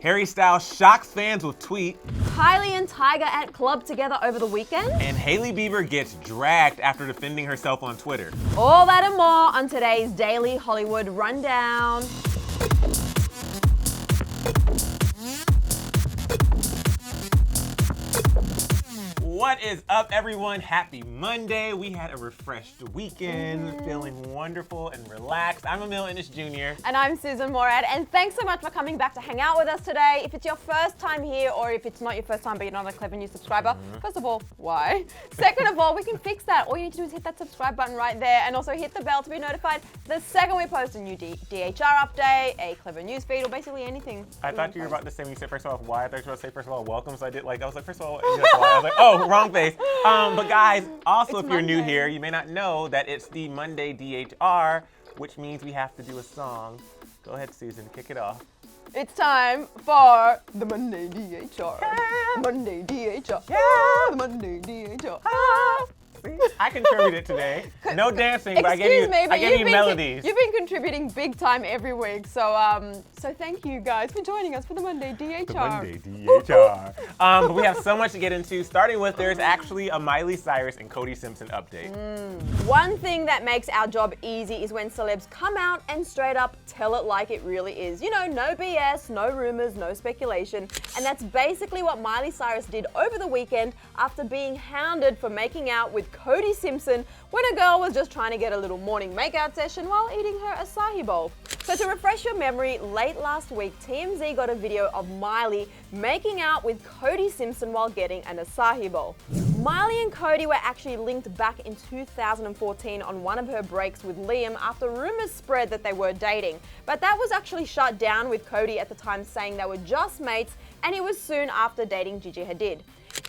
Harry Styles shocks fans with tweet. Kylie and Tyga at club together over the weekend. And Hailey Bieber gets dragged after defending herself on Twitter. All that and more on today's Daily Hollywood Rundown. What is up, everyone? Happy Monday. We had a refreshed weekend, feeling wonderful and relaxed. I'm Emile and it's Junior. And I'm Sussan Morad, and thanks so much for coming back to hang out with us today. If it's your first time here, or if it's not your first time but you're not a Clevver new subscriber, first of all, why? Second of all, we can fix that. All you need to do is hit that subscribe button right there, and also hit the bell to be notified the second we post a new DHR update, a Clevver news feed, or basically anything. I thought you were about to say, when you said first of all, why? I thought you were about to say first of all, welcome. So I was like, first of all, and just why? I was like, oh, wrong face. But guys, also It's if you're new Monday. here, you may not know that it's the Monday DHR, which means we have to do a song. Go ahead, Susan, kick it off. It's time for the Monday DHR. Monday DHR. The Monday DHR. I contributed today. No dancing, but I gave you melodies. You've been contributing big time every week, so thank you guys for joining us for the Monday DHR. The Monday DHR. But we have so much to get into, starting with there's actually a Miley Cyrus and Cody Simpson update. One thing that makes our job easy is when celebs come out and straight up tell it like it really is. You know, no BS, no rumors, no speculation. And that's basically what Miley Cyrus did over the weekend after being hounded for making out with Cody Simpson when a girl was just trying to get a little morning makeout session while eating her acai bowl. So to refresh your memory, late last week, TMZ got a video of Miley making out with Cody Simpson while getting an acai bowl. Miley and Cody were actually linked back in 2014 on one of her breaks with Liam after rumors spread that they were dating. But that was actually shut down, with Cody at the time saying they were just mates, and it was soon after dating Gigi Hadid.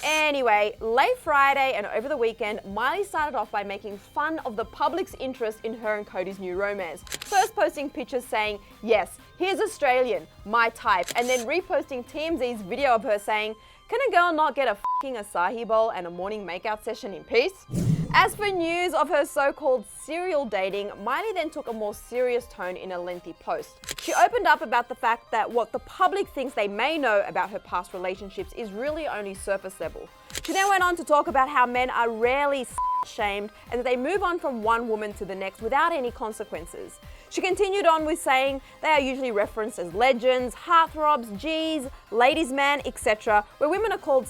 Anyway, late Friday and over the weekend, Miley started off by making fun of the public's interest in her and Cody's new romance. First posting pictures saying, yes, here's Australian, my type, and then reposting TMZ's video of her saying, can a girl not get a f***ing acai bowl and a morning makeout session in peace? As for news of her so-called serial dating, Miley then took a more serious tone in a lengthy post. She opened up about the fact that what the public thinks they may know about her past relationships is really only surface level. She then went on to talk about how men are rarely shamed and that they move on from one woman to the next without any consequences. She continued on with saying they are usually referenced as legends, heartthrobs, G's, ladies' man, etc., where women are called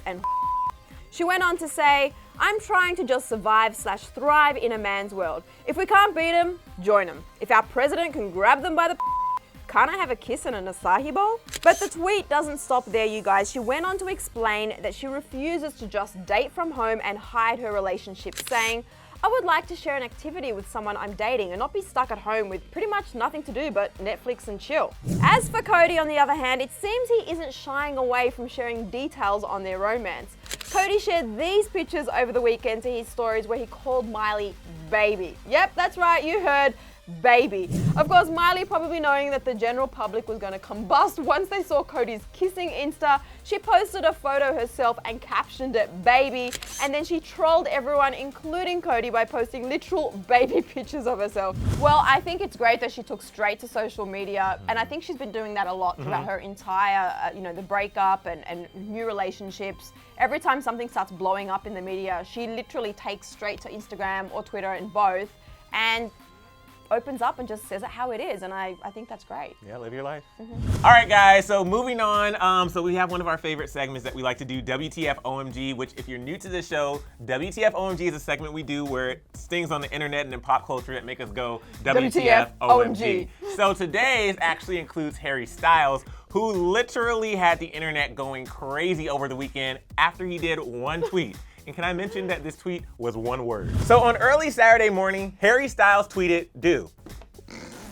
and. She went on to say, I'm trying to just survive/thrive in a man's world. If we can't beat him, join him. If our president can grab them by the can't I have a kiss and an acai bowl? But the tweet doesn't stop there, you guys. She went on to explain that she refuses to just date from home and hide her relationship, saying, I would like to share an activity with someone I'm dating and not be stuck at home with pretty much nothing to do but Netflix and chill. As for Cody, on the other hand, it seems he isn't shying away from sharing details on their romance. Cody shared these pictures over the weekend to his stories where he called Miley baby. Yep, that's right, you heard baby. Of course, Miley, probably knowing that the general public was going to combust once they saw Cody's kissing Insta, she posted a photo herself and captioned it baby, and then she trolled everyone, including Cody, by posting literal baby pictures of herself. Well, I think it's great that she took straight to social media, and I think she's been doing that a lot throughout her entire, the breakup and new relationships. Every time something starts blowing up in the media, she literally takes straight to Instagram or Twitter, and both, and opens up and just says it how it is, and I think that's great. Yeah, live your life. All right, guys, so moving on. So we have one of our favorite segments that we like to do, WTF OMG, which if you're new to the show, WTF OMG is a segment we do where it stings on the internet and in pop culture that make us go WTF OMG. So today's actually includes Harry Styles, who literally had the internet going crazy over the weekend after he did one tweet. And can I mention that this tweet was one word? So on early Saturday morning, Harry Styles tweeted, do.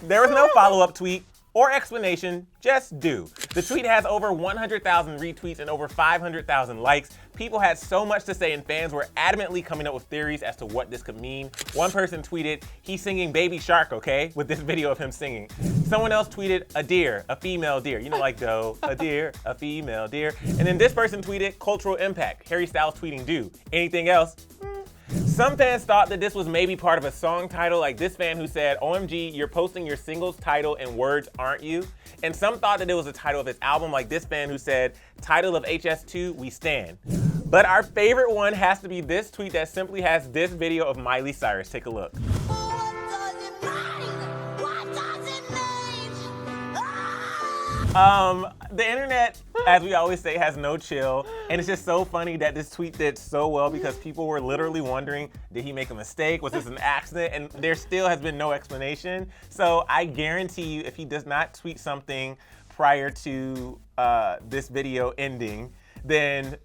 There was no follow-up tweet or explanation, just do. The tweet has over 100,000 retweets and over 500,000 likes. People had so much to say and fans were adamantly coming up with theories as to what this could mean. One person tweeted, he's singing Baby Shark, okay? With this video of him singing. Someone else tweeted, a deer, a female deer. You know, like doe, a deer, a female deer. And then this person tweeted, cultural impact. Harry Styles tweeting do. Anything else? Some fans thought that this was maybe part of a song title, like this fan who said, OMG, you're posting your singles title in words, aren't you? And some thought that it was the title of his album, like this fan who said, title of HS2, We Stand. But our favorite one has to be this tweet that simply has this video of Miley Cyrus. Take a look. The internet, as we always say, has no chill, and it's just so funny that this tweet did so well because people were literally wondering, did he make a mistake? Was this an accident? And there still has been no explanation. So I guarantee you, if he does not tweet something prior to this video ending, then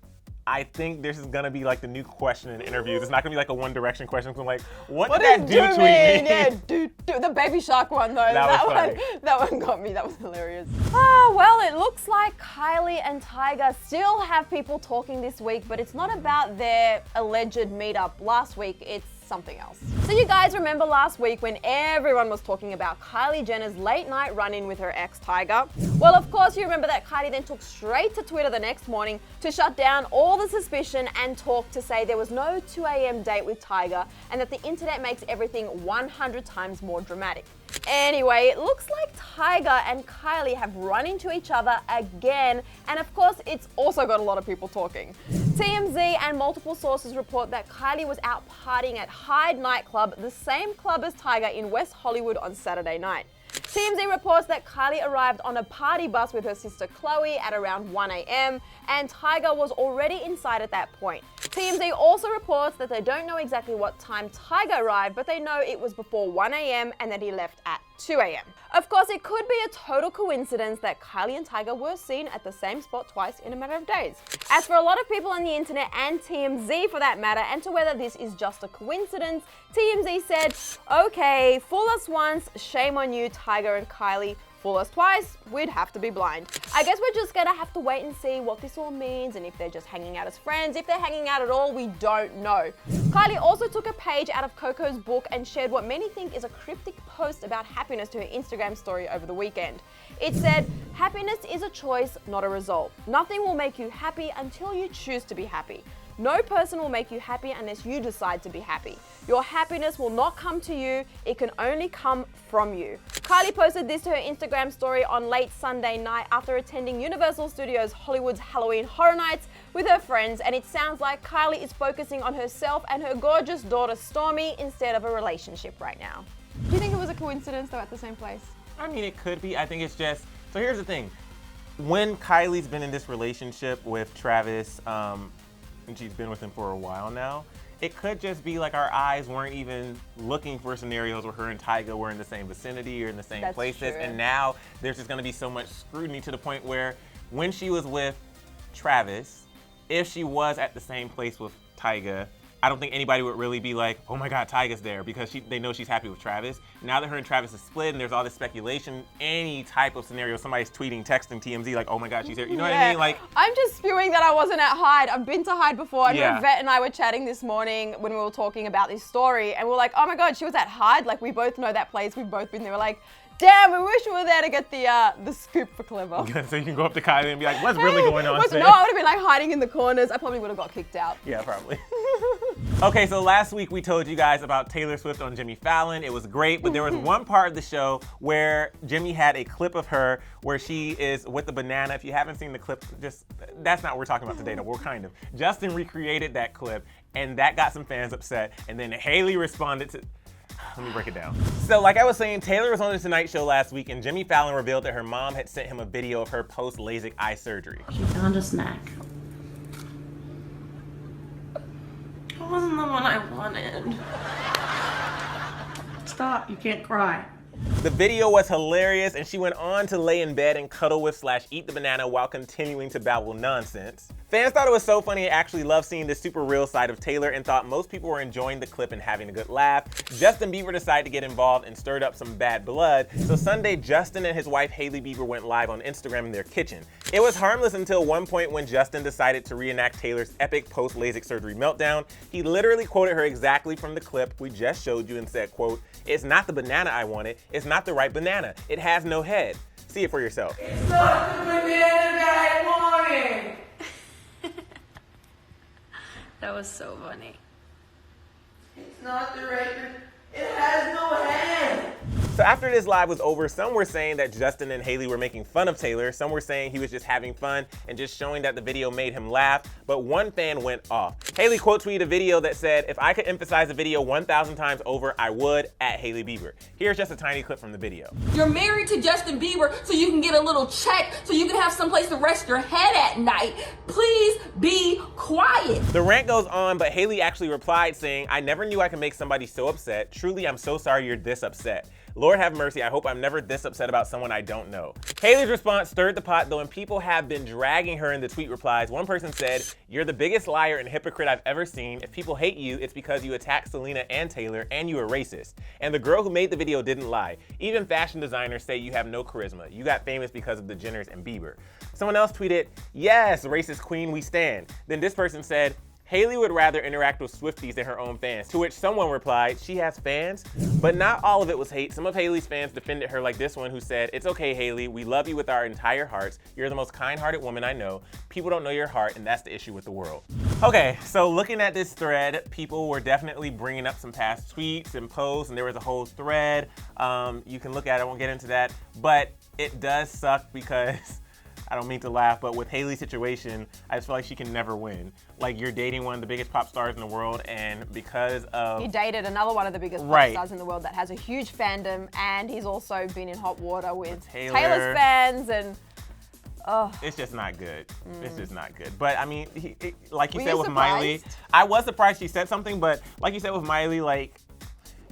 I think this is gonna be like the new question in interviews. It's not gonna be like a One Direction question. It's like, what did that do tweet mean? Yeah, do. The Baby Shark one though. That was funny. That one got me. That was hilarious. Oh, well, it looks like Kylie and Tyga still have people talking this week, but it's not about their alleged meetup last week. It's something else. So you guys remember last week when everyone was talking about Kylie Jenner's late night run-in with her ex Tyga? Well, of course you remember that Kylie then took straight to Twitter the next morning to shut down all the suspicion and talk to say there was no 2 a.m. date with Tyga and that the internet makes everything 100 times more dramatic. Anyway, it looks like Tyga and Kylie have run into each other again, and of course it's also got a lot of people talking. TMZ and multiple sources report that Kylie was out partying at Hyde nightclub, the same club as Tyga in West Hollywood on Saturday night. TMZ reports that Kylie arrived on a party bus with her sister Chloe at around 1 a.m. and Tyga was already inside at that point. TMZ also reports that they don't know exactly what time Tyga arrived, but they know it was before 1 a.m. and that he left at 2 a.m. Of course, it could be a total coincidence that Kylie and Tyga were seen at the same spot twice in a matter of days. As for a lot of people on the internet and TMZ for that matter, and to whether this is just a coincidence, TMZ said, okay, fool us once, shame on you, Tyga and Kylie. Fool us twice, we'd have to be blind. I guess we're just gonna have to wait and see what this all means and if they're just hanging out as friends. If they're hanging out at all, we don't know. Kylie also took a page out of Coco's book and shared what many think is a cryptic post about happiness to her Instagram story over the weekend. It said, happiness is a choice, not a result. Nothing will make you happy until you choose to be happy. No person will make you happy unless you decide to be happy. Your happiness will not come to you, it can only come from you. Kylie posted this to her Instagram story on late Sunday night after attending Universal Studios Hollywood's Halloween Horror Nights with her friends, and it sounds like Kylie is focusing on herself and her gorgeous daughter Stormy instead of a relationship right now. Do you think it was a coincidence though at the same place? I mean, it could be. I think it's just, so here's the thing. When Kylie's been in this relationship with Travis, and she's been with him for a while now, it could just be like our eyes weren't even looking for scenarios where her and Tyga were in the same vicinity or in the same places. True. And now there's just gonna be so much scrutiny to the point where when she was with Travis, if she was at the same place with Tyga, I don't think anybody would really be like, oh my God, Tyga's there, because they know she's happy with Travis. Now that her and Travis is split and there's all this speculation, any type of scenario, somebody's tweeting, texting TMZ like, oh my God, she's here. You know what I mean? Like, I'm just spewing that I wasn't at Hyde. I've been to Hyde before. I know Yeah. Vet and I were chatting this morning when we were talking about this story, and we're like, oh my God, she was at Hyde. Like, we both know that place. We've both been there. We're like, damn, we wish we were there to get the scoop for Clevver. so you can go up to Kylie and be like, what's really going on? No, I would have been like hiding in the corners. I probably would have got kicked out. Yeah, probably. Okay, so last week we told you guys about Taylor Swift on Jimmy Fallon. It was great, but there was one part of the show where Jimmy had a clip of her where she is with the banana. If you haven't seen the clip, that's not what we're talking about today, though. We're kind of. Justin recreated that clip, and that got some fans upset, and then Hailey responded to, let me break it down. So like I was saying, Taylor was on the Tonight Show last week, and Jimmy Fallon revealed that her mom had sent him a video of her post-LASIK eye surgery. She found a snack. It wasn't the one I wanted. Stop, you can't cry. The video was hilarious, and she went on to lay in bed and cuddle with / eat the banana while continuing to babble nonsense. Fans thought it was so funny and actually loved seeing this super real side of Taylor and thought most people were enjoying the clip and having a good laugh. Justin Bieber decided to get involved and stirred up some bad blood. So Sunday, Justin and his wife Hailey Bieber went live on Instagram in their kitchen. It was harmless until one point when Justin decided to reenact Taylor's epic post-LASIK surgery meltdown. He literally quoted her exactly from the clip we just showed you and said, quote, "It's not the banana I wanted. It's not the right banana. It has no head." See it for yourself. It's not the banana that I wanted. That was so funny. It's not the record. It has no hand. So after this live was over, some were saying that Justin and Hailey were making fun of Taylor. Some were saying he was just having fun and just showing that the video made him laugh. But one fan went off. Hailey quote tweeted a video that said, "If I could emphasize the video 1,000 times over, I would," at Hailey Bieber. Here's just a tiny clip from the video. You're married to Justin Bieber so you can get a little check, so you can have someplace to rest your head at night. Please be quiet. The rant goes on, but Hailey actually replied saying, "I never knew I could make somebody so upset. Truly, I'm so sorry you're this upset. Lord have mercy, I hope I'm never this upset about someone I don't know." Hailey's response stirred the pot though, and people have been dragging her in the tweet replies. One person said, "You're the biggest liar and hypocrite I've ever seen. If people hate you, it's because you attacked Selena and Taylor and you were racist. And the girl who made the video didn't lie. Even fashion designers say you have no charisma. You got famous because of the Jenners and Bieber." Someone else tweeted, "Yes, racist queen, we stand." Then this person said, "Hailey would rather interact with Swifties than her own fans," to which someone replied, "She has fans?" But not all of it was hate. Some of Hailey's fans defended her, like this one who said, "It's okay, Hailey. We love you with our entire hearts. You're the most kind-hearted woman I know. People don't know your heart, and that's the issue with the world." Okay, so looking at this thread, people were definitely bringing up some past tweets and posts, and there was a whole thread. You can look at it, I won't get into that. But it does suck because I don't mean to laugh, but with Hailey's situation, I just feel like she can never win. Like, you're dating one of the biggest pop stars in the world, and because of... He dated another one of the biggest pop stars in the world that has a huge fandom, and he's also been in hot water with Taylor's fans, and... Oh. It's just not good. It's just not good. But I mean, like you said with Miley, I was surprised she said something, but like you said with Miley, like,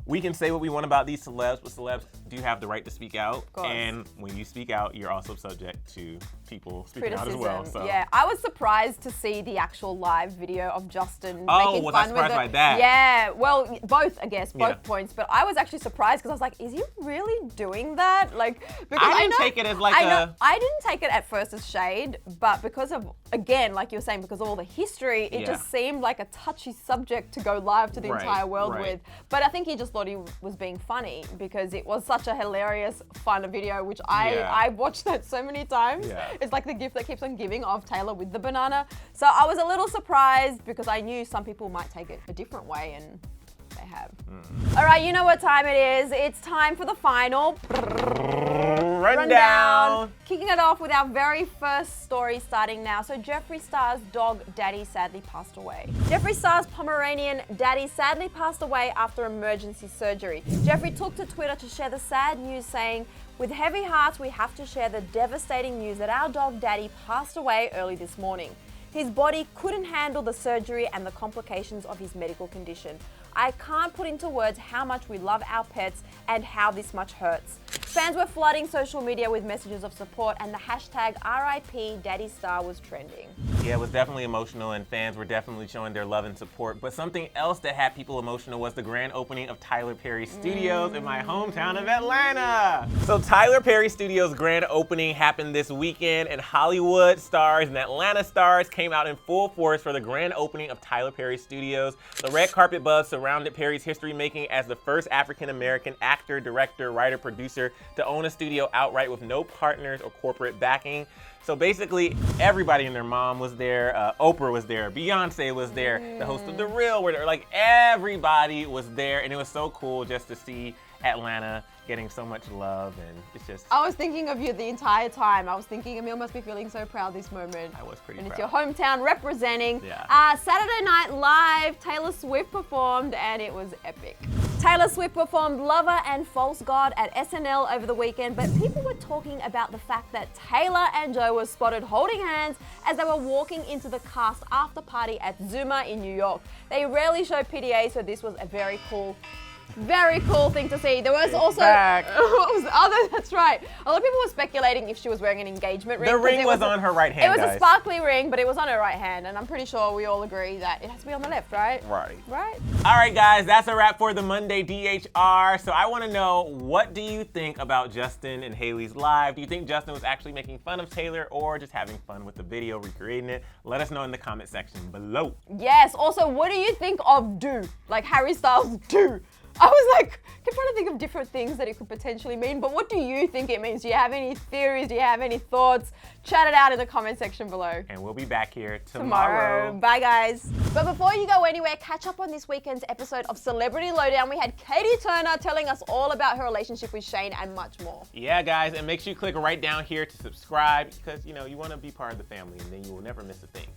we can say what we want about these celebs, but celebs do have the right to speak out. And when you speak out, you're also subject to people speaking out as well. So. Yeah, I was surprised to see the actual live video of Justin making was fun I surprised with it. by that? Yeah, well, both, I guess, both points. But I was actually surprised because I was like, is he really doing that? Like, because I didn't take it as like I didn't take it at first as shade, but because of, again, like you were saying, because of all the history, it just seemed like a touchy subject to go live to the entire world with. But I think he just thought he was being funny because it was such a hilarious, fun video, which I watched that so many times. It's like the gift that keeps on giving of Taylor with the banana. So I was a little surprised because I knew some people might take it a different way, and they have. All right, you know what time it is. It's time for the final rundown. Kicking it off with our very first story starting now. So Jeffree Star's dog, Daddy, sadly passed away. Jeffree Star's Pomeranian, Daddy, sadly passed away after emergency surgery. Jeffree took to Twitter to share the sad news, saying, "With heavy hearts, we have to share the devastating news that our dog, Daddy, passed away early this morning. His body couldn't handle the surgery and the complications of his medical condition. I can't put into words how much we love our pets and how this much hurts." Fans were flooding social media with messages of support, and the hashtag RIP Daddy Star was trending. Yeah, it was definitely emotional, and fans were definitely showing their love and support. But something else that had people emotional was the grand opening of Tyler Perry Studios in my hometown of Atlanta. So Tyler Perry Studios' grand opening happened this weekend, and Hollywood stars and Atlanta stars came out in full force for the grand opening of Tyler Perry Studios. The red carpet buzz surrounded Perry's history making as the first African-American actor, director, writer, producer to own a studio outright with no partners or corporate backing. So basically, everybody and their mom was there. Oprah was there. Beyonce was there. The host of The Real were there. Like, everybody was there, and it was so cool just to see Atlanta getting so much love, and it's just... I was thinking of you the entire time. I was thinking Emile must be feeling so proud this moment. I was pretty proud. And it's your hometown representing. Saturday Night Live, Taylor Swift performed, and it was epic. Taylor Swift performed Lover and False God at SNL over the weekend, but people were talking about the fact that Taylor and Joe were spotted holding hands as they were walking into the cast after party at Zuma in New York. They rarely show PDA, so this was a very cool thing to see. There was also what was the other? That's right. A lot of people were speculating if she was wearing an engagement ring. The ring was on her right hand. It was a sparkly ring, but it was on her right hand, and I'm pretty sure we all agree that it has to be on the left, right? Right. Right. All right, guys, that's a wrap for the Monday DHR. So I want to know, what do you think about Justin and Hailey's live? Do you think Justin was actually making fun of Taylor or just having fun with the video, recreating it? Let us know in the comment section below. Yes. Also, what do you think of Do? Like Harry Styles' Do? I was like, kept trying to think of different things that it could potentially mean, but what do you think it means? Do you have any theories? Do you have any thoughts? Chat it out in the comment section below. And we'll be back here tomorrow. Bye, guys. But before you go anywhere, catch up on this weekend's episode of Celebrity Lowdown. We had Katie Turner telling us all about her relationship with Shane and much more. Yeah, guys, and make sure you click right down here to subscribe because, you know, you want to be part of the family and then you will never miss a thing.